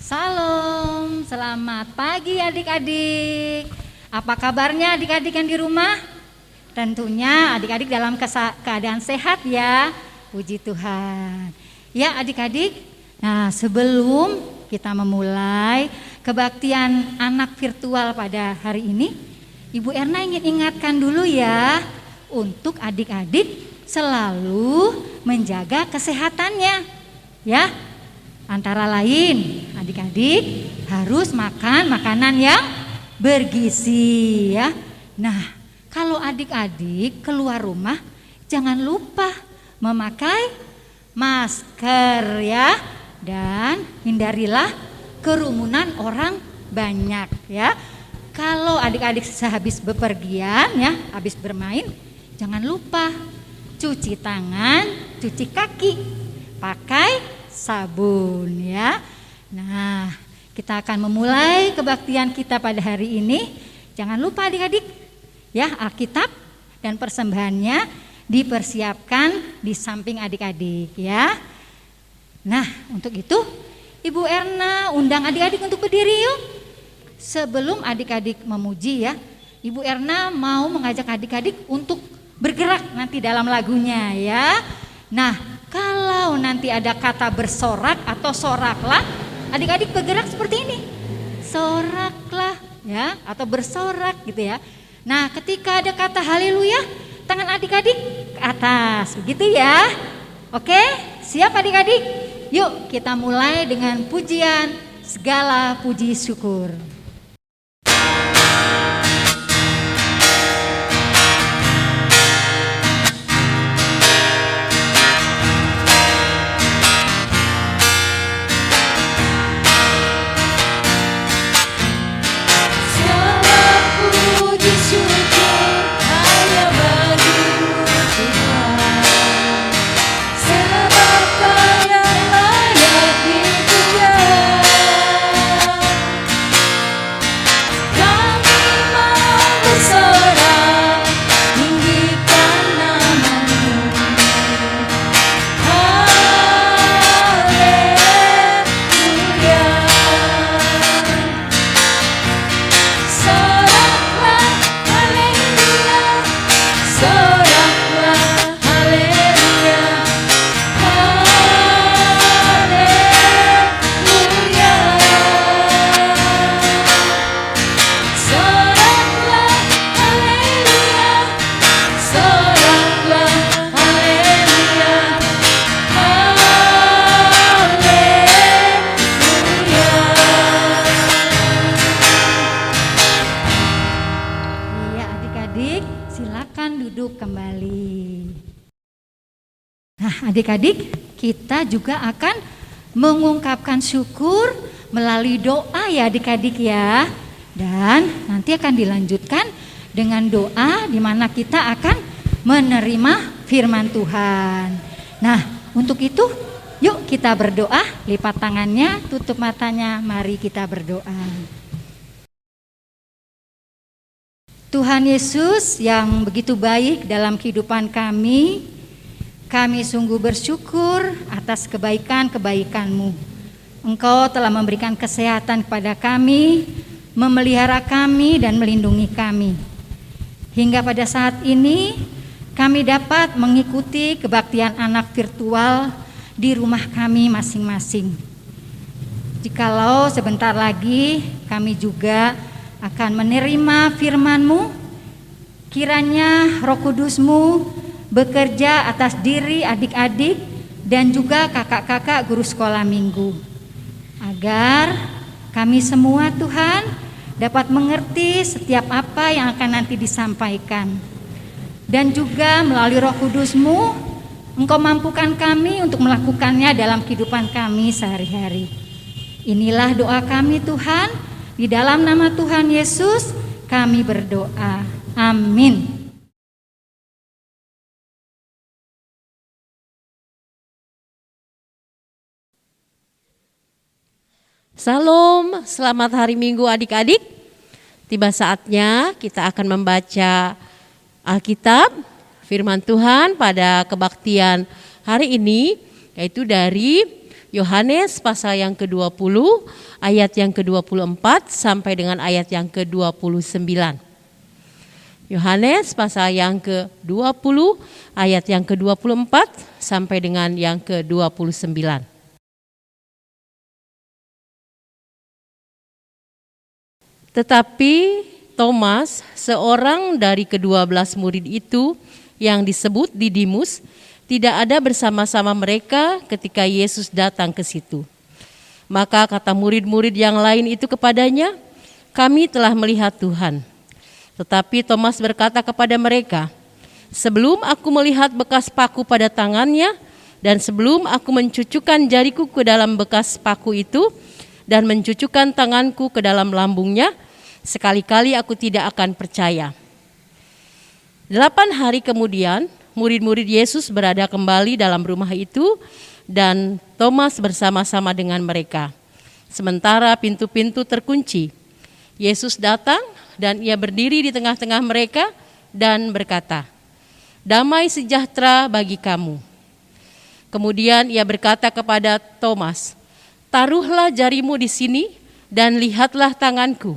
Salam, selamat pagi adik-adik. Apa kabarnya adik-adik yang di rumah? Tentunya adik-adik dalam keadaan sehat ya. Puji Tuhan. Ya adik-adik, nah sebelum kita memulai kebaktian anak virtual pada hari ini, Ibu Erna ingin ingatkan dulu ya, untuk adik-adik selalu menjaga kesehatannya ya. Antara lain adik-adik harus makan makanan yang bergizi ya. Nah, kalau adik-adik keluar rumah jangan lupa memakai masker ya. Dan hindarilah kerumunan orang banyak ya. Kalau adik-adik sehabis bepergian ya, habis bermain, jangan lupa cuci tangan, cuci kaki, pakai sabun ya. Nah, kita akan memulai kebaktian kita pada hari ini. Jangan lupa adik-adik ya, Alkitab dan persembahannya dipersiapkan di samping adik-adik ya. Nah, untuk itu Ibu Erna undang adik-adik untuk berdiri yuk. Sebelum adik-adik memuji ya, Ibu Erna mau mengajak adik-adik untuk bergerak nanti dalam lagunya ya. Nah, kalau nanti ada kata bersorak atau soraklah, adik-adik bergerak seperti ini. Soraklah ya, atau bersorak gitu ya. Nah, ketika ada kata haleluya, tangan adik-adik ke atas begitu ya. Oke, siap adik-adik? Yuk kita mulai dengan pujian segala puji syukur. Adik-adik, kita juga akan mengungkapkan syukur melalui doa ya adik-adik ya. Dan nanti akan dilanjutkan dengan doa di mana kita akan menerima firman Tuhan. Nah, untuk itu yuk kita berdoa, lipat tangannya, tutup matanya, mari kita berdoa. Tuhan Yesus yang begitu baik dalam kehidupan kami sungguh bersyukur atas kebaikan-kebaikan-Mu. Engkau telah memberikan kesehatan kepada kami, memelihara kami dan melindungi kami. Hingga pada saat ini kami dapat mengikuti kebaktian anak virtual di rumah kami masing-masing. Jikalau sebentar lagi kami juga akan menerima firman-Mu, kiranya Roh Kudus-Mu bekerja atas diri adik-adik dan juga kakak-kakak guru sekolah minggu, agar kami semua Tuhan dapat mengerti setiap apa yang akan nanti disampaikan. Dan juga melalui Roh Kudus-Mu, Engkau mampukan kami untuk melakukannya dalam kehidupan kami sehari-hari. Inilah doa kami Tuhan, di dalam nama Tuhan Yesus kami berdoa. Amin. Salam, selamat hari Minggu adik-adik. Tiba saatnya kita akan membaca Alkitab, firman Tuhan pada kebaktian hari ini, yaitu dari Yohanes pasal yang ke-20 ayat yang ke-24 sampai dengan ayat yang ke-29. Yohanes pasal yang ke-20 ayat yang ke-24 sampai dengan yang ke-29. Tetapi Thomas, seorang dari ke-12 murid itu yang disebut Didimus, tidak ada bersama-sama mereka ketika Yesus datang ke situ. Maka kata murid-murid yang lain itu kepadanya, "Kami telah melihat Tuhan." Tetapi Thomas berkata kepada mereka, "Sebelum aku melihat bekas paku pada tangannya, dan sebelum aku mencucukkan jariku ke dalam bekas paku itu, dan mencucukkan tanganku ke dalam lambungnya, sekali-kali aku tidak akan percaya." 8 hari kemudian, murid-murid Yesus berada kembali dalam rumah itu dan Thomas bersama-sama dengan mereka. Sementara pintu-pintu terkunci, Yesus datang dan ia berdiri di tengah-tengah mereka dan berkata, "Damai sejahtera bagi kamu." Kemudian ia berkata kepada Thomas, "Taruhlah jarimu di sini dan lihatlah tanganku.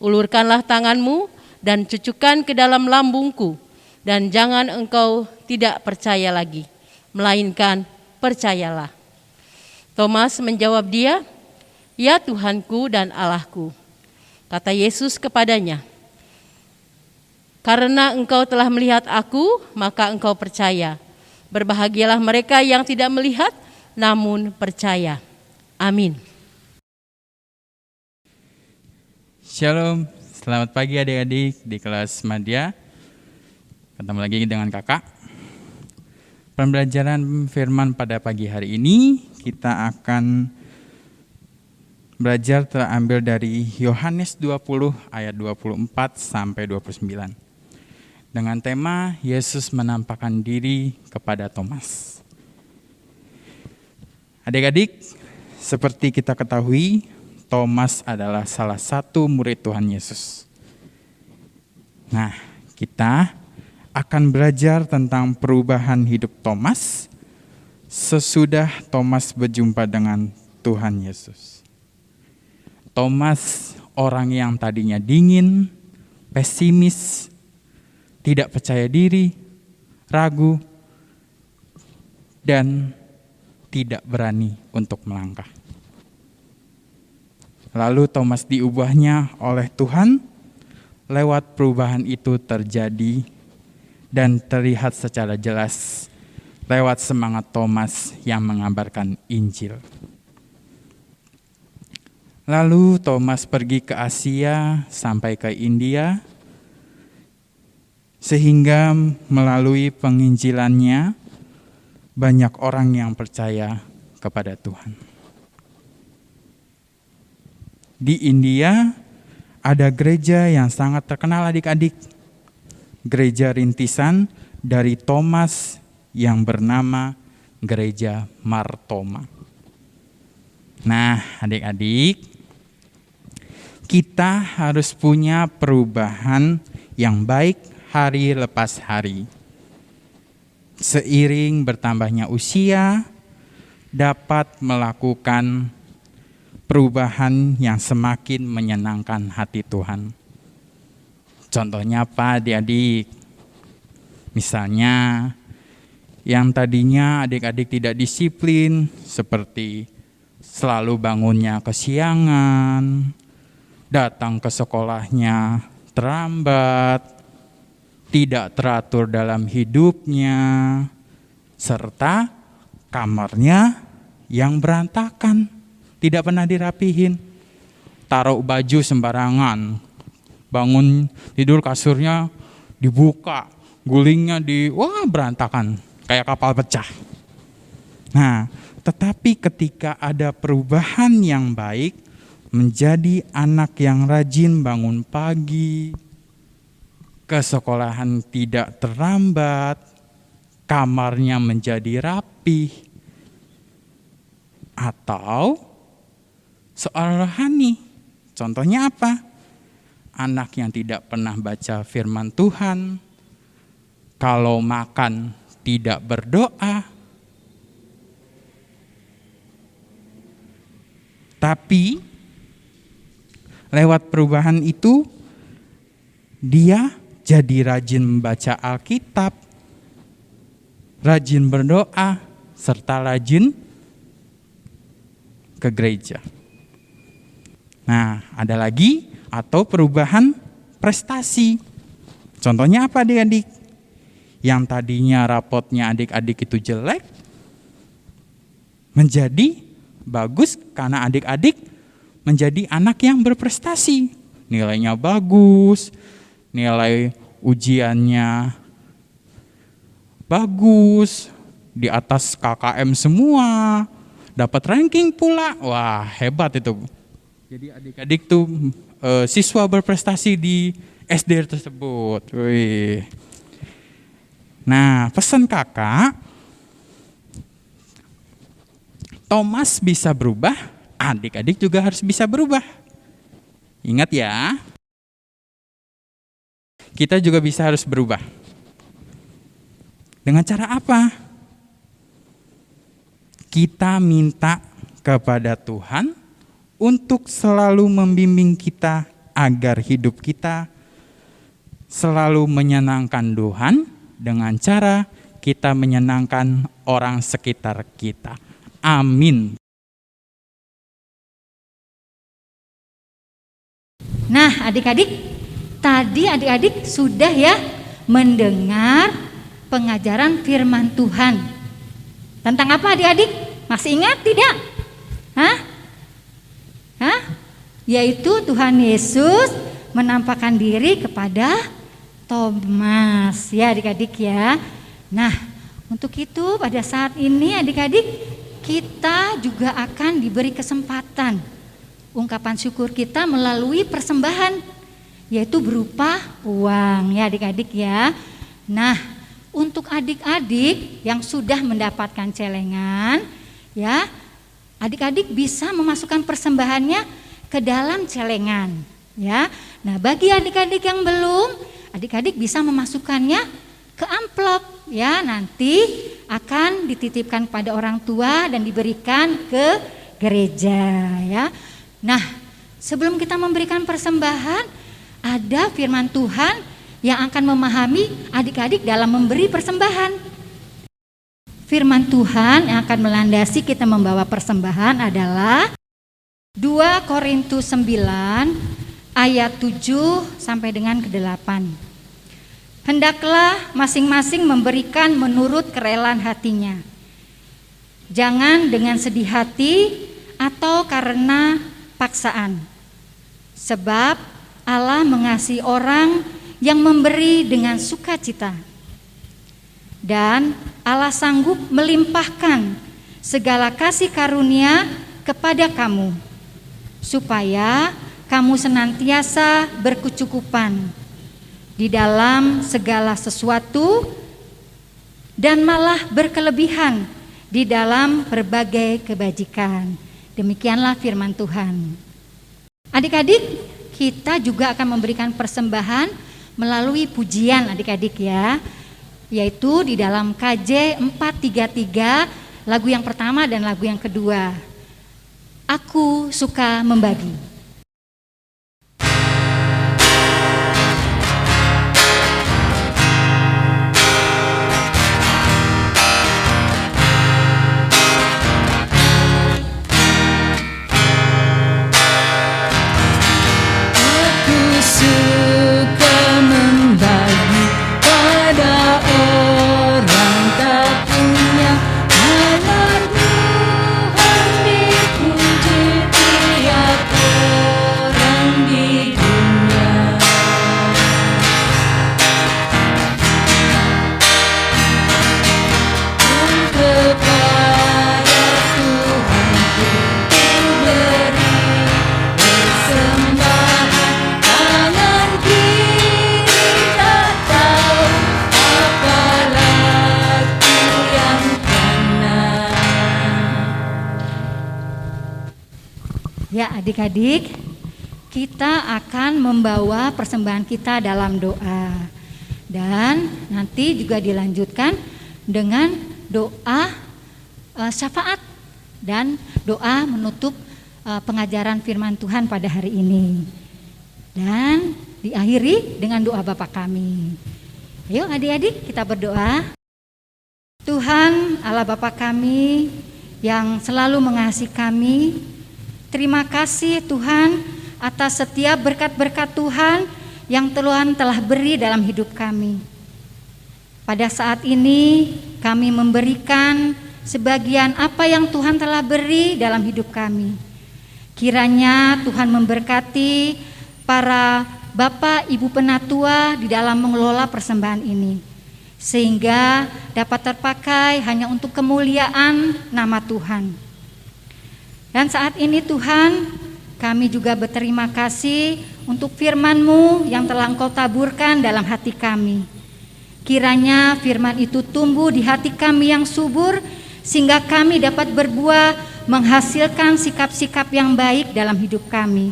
Ulurkanlah tanganmu dan cucukkan ke dalam lambungku. Dan jangan engkau tidak percaya lagi, melainkan percayalah." Thomas menjawab dia, "Ya Tuhanku dan Allahku." Kata Yesus kepadanya, "Karena engkau telah melihat aku, maka engkau percaya. Berbahagialah mereka yang tidak melihat, namun percaya." Amin. Shalom, selamat pagi adik-adik di kelas Madya. Ketemu lagi dengan kakak. Pembelajaran firman pada pagi hari ini kita akan belajar terambil dari Yohanes 20 ayat 24 sampai 29. Dengan tema Yesus menampakkan diri kepada Thomas. Adik-adik, seperti kita ketahui, Thomas adalah salah satu murid Tuhan Yesus. Nah, kita akan belajar tentang perubahan hidup Thomas sesudah Thomas berjumpa dengan Tuhan Yesus. Thomas, orang yang tadinya dingin, pesimis, tidak percaya diri, ragu, dan tidak berani untuk melangkah. Lalu Thomas diubahnya oleh Tuhan, lewat perubahan itu terjadi dan terlihat secara jelas lewat semangat Thomas yang mengabarkan Injil. Lalu Thomas pergi ke Asia sampai ke India, sehingga melalui penginjilannya banyak orang yang percaya kepada Tuhan. Di India ada gereja yang sangat terkenal adik-adik, gereja rintisan dari Thomas yang bernama Gereja Mar Thoma. Nah, adik-adik, kita harus punya perubahan yang baik hari lepas hari. Seiring bertambahnya usia, dapat melakukan perubahan yang semakin menyenangkan hati Tuhan. Contohnya apa adik-adik? Misalnya yang tadinya adik-adik tidak disiplin, seperti selalu bangunnya kesiangan, datang ke sekolahnya terlambat, tidak teratur dalam hidupnya, serta kamarnya yang berantakan, tidak pernah dirapihin, taruh baju sembarangan, bangun tidur kasurnya dibuka, gulingnya berantakan kayak kapal pecah. Nah, tetapi ketika ada perubahan yang baik, menjadi anak yang rajin bangun pagi, ke sekolahan tidak terlambat, kamarnya menjadi rapih, atau soal rohani. Contohnya apa? Anak yang tidak pernah baca firman Tuhan, kalau makan tidak berdoa, Tapi lewat perubahan itu dia jadi rajin membaca Alkitab, rajin berdoa, serta rajin ke gereja. Nah, ada lagi atau perubahan prestasi. Contohnya apa adik-adik? Yang tadinya rapotnya adik-adik itu jelek, menjadi bagus karena adik-adik menjadi anak yang berprestasi. Nilainya bagus, nilai ujiannya bagus, di atas KKM semua, dapat ranking pula. Wah, hebat itu. Jadi adik-adik tuh siswa berprestasi di SD tersebut. Wih. Nah, pesan kakak, Thomas bisa berubah, adik-adik juga harus bisa berubah. Ingat ya, kita juga bisa harus berubah. Dengan cara apa? Kita minta kepada Tuhan untuk selalu membimbing kita agar hidup kita selalu menyenangkan Tuhan dengan cara kita menyenangkan orang sekitar kita. Amin. Nah, adik-adik, tadi adik-adik sudah ya mendengar pengajaran firman Tuhan. Tentang apa adik-adik? Masih ingat tidak? Yaitu Tuhan Yesus menampakkan diri kepada Thomas, ya adik-adik ya. Nah, untuk itu pada saat ini adik-adik kita juga akan diberi kesempatan ungkapan syukur kita melalui persembahan, yaitu berupa uang, ya adik-adik ya. Nah, untuk adik-adik yang sudah mendapatkan celengan, ya, adik-adik bisa memasukkan persembahannya ke dalam celengan, ya. Nah, bagi adik-adik yang belum, adik-adik bisa memasukkannya ke amplop, ya. Nanti akan dititipkan pada orang tua dan diberikan ke gereja, ya. Nah, sebelum kita memberikan persembahan, ada firman Tuhan yang akan memahami adik-adik dalam memberi persembahan. Firman Tuhan yang akan melandasi kita membawa persembahan adalah 2 Korintus 9 ayat 7 sampai dengan ke-8. Hendaklah masing-masing memberikan menurut kerelaan hatinya. Jangan dengan sedih hati atau karena paksaan. Sebab Allah mengasihi orang yang memberi dengan sukacita. Dan Allah sanggup melimpahkan segala kasih karunia kepada kamu, supaya kamu senantiasa berkecukupan di dalam segala sesuatu dan malah berkelebihan di dalam berbagai kebajikan. Demikianlah firman Tuhan. Adik-adik, kita juga akan memberikan persembahan melalui pujian adik-adik ya, yaitu di dalam KJ 433, lagu yang pertama dan lagu yang kedua. Aku suka membagi. Ya adik-adik, kita akan membawa persembahan kita dalam doa. Dan nanti juga dilanjutkan dengan doa syafaat dan doa menutup pengajaran firman Tuhan pada hari ini. Dan diakhiri dengan doa Bapa kami. Ayo adik-adik kita berdoa. Tuhan Allah Bapa kami yang selalu mengasihi kami, terima kasih Tuhan atas setiap berkat-berkat Tuhan yang Tuhan telah beri dalam hidup kami. Pada saat ini kami memberikan sebagian apa yang Tuhan telah beri dalam hidup kami. Kiranya Tuhan memberkati para Bapak Ibu Penatua di dalam mengelola persembahan ini, sehingga dapat terpakai hanya untuk kemuliaan nama Tuhan. Dan saat ini Tuhan, kami juga berterima kasih untuk firman-Mu yang telah Engkau taburkan dalam hati kami. Kiranya firman itu tumbuh di hati kami yang subur, sehingga kami dapat berbuah menghasilkan sikap-sikap yang baik dalam hidup kami.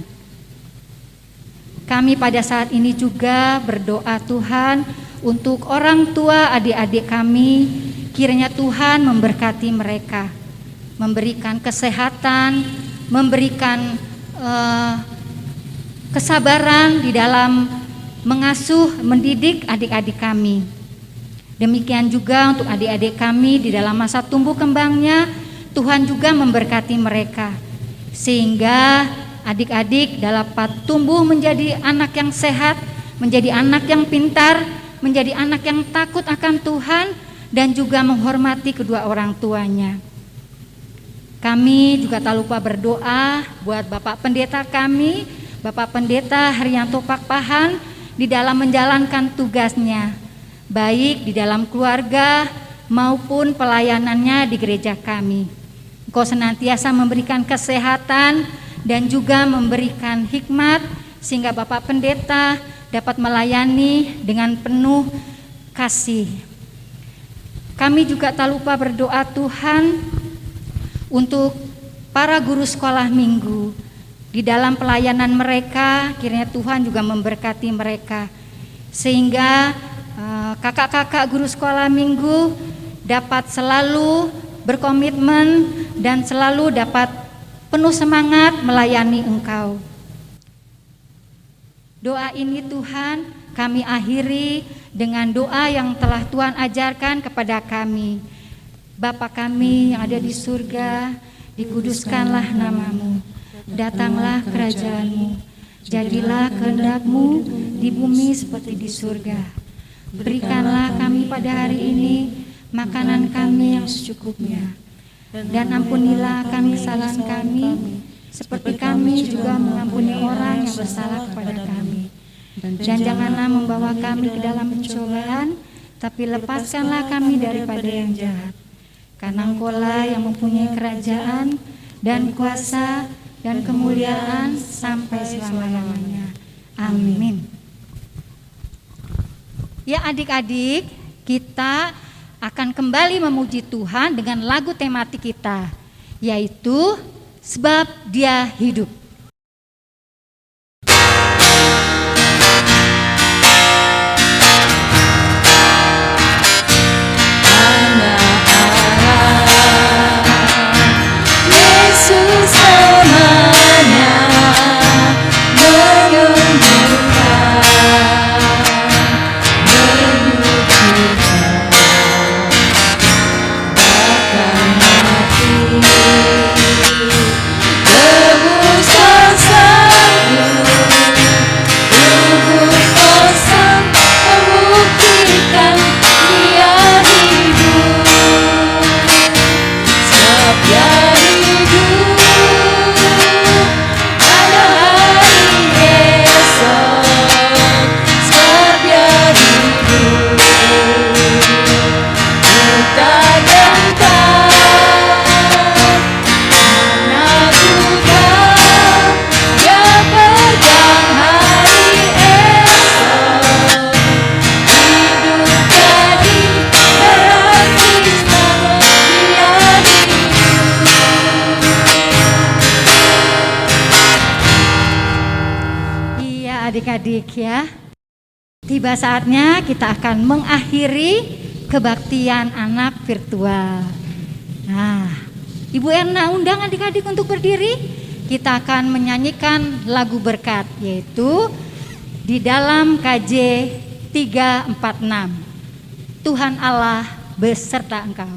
Kami pada saat ini juga berdoa Tuhan untuk orang tua adik-adik kami, kiranya Tuhan memberkati mereka, memberikan kesehatan, memberikan kesabaran di dalam mengasuh, mendidik adik-adik kami. Demikian juga untuk adik-adik kami di dalam masa tumbuh kembangnya, Tuhan juga memberkati mereka, sehingga adik-adik dapat tumbuh menjadi anak yang sehat, menjadi anak yang pintar, menjadi anak yang takut akan Tuhan, dan juga menghormati kedua orang tuanya. Kami juga tak lupa berdoa buat Bapak Pendeta kami, Bapak Pendeta Haryanto Pakpahan, di dalam menjalankan tugasnya, baik di dalam keluarga maupun pelayanannya di gereja kami. Engkau senantiasa memberikan kesehatan dan juga memberikan hikmat, sehingga Bapak Pendeta dapat melayani dengan penuh kasih. Kami juga tak lupa berdoa Tuhan untuk para guru sekolah minggu. Di dalam pelayanan mereka, kiranya Tuhan juga memberkati mereka, sehingga kakak-kakak guru sekolah minggu dapat selalu berkomitmen dan selalu dapat penuh semangat melayani Engkau. Doa ini Tuhan kami akhiri dengan doa yang telah Tuhan ajarkan kepada kami. Bapa kami yang ada di surga, dikuduskanlah nama-Mu, datanglah kerajaan-Mu, jadilah kehendak-Mu di bumi seperti di surga. Berikanlah kami pada hari ini makanan kami yang secukupnya, dan ampunilah kami kesalahan kami, seperti kami juga mengampuni orang yang bersalah kepada kami. Dan janganlah membawa kami ke dalam pencobaan, tapi lepaskanlah kami daripada yang jahat. Karena Engkau-lah yang mempunyai kerajaan dan kuasa dan kemuliaan sampai selama-lamanya. Amin. Ya adik-adik, kita akan kembali memuji Tuhan dengan lagu tematik kita, yaitu Sebab Dia Hidup. Yesus namanya adik-adik ya. Tiba saatnya kita akan mengakhiri kebaktian anak virtual. Nah, Ibu Erna undang adik-adik untuk berdiri kita akan menyanyikan lagu berkat, yaitu di dalam KJ 346. Tuhan Allah beserta engkau.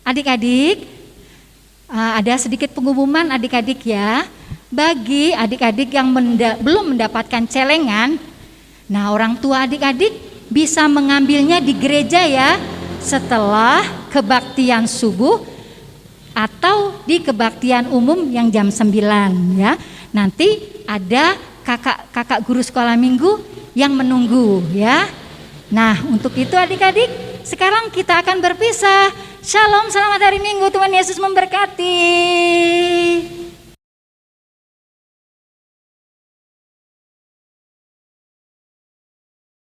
Adik-adik, ada sedikit pengumuman adik-adik ya. Bagi adik-adik yang belum mendapatkan celengan, nah orang tua adik-adik bisa mengambilnya di gereja ya, setelah kebaktian subuh atau di kebaktian umum yang jam 9 ya. Nanti ada kakak guru sekolah minggu yang menunggu ya. Nah, untuk itu adik-adik, sekarang kita akan berpisah. Shalom, selamat hari Minggu, Tuhan Yesus memberkati.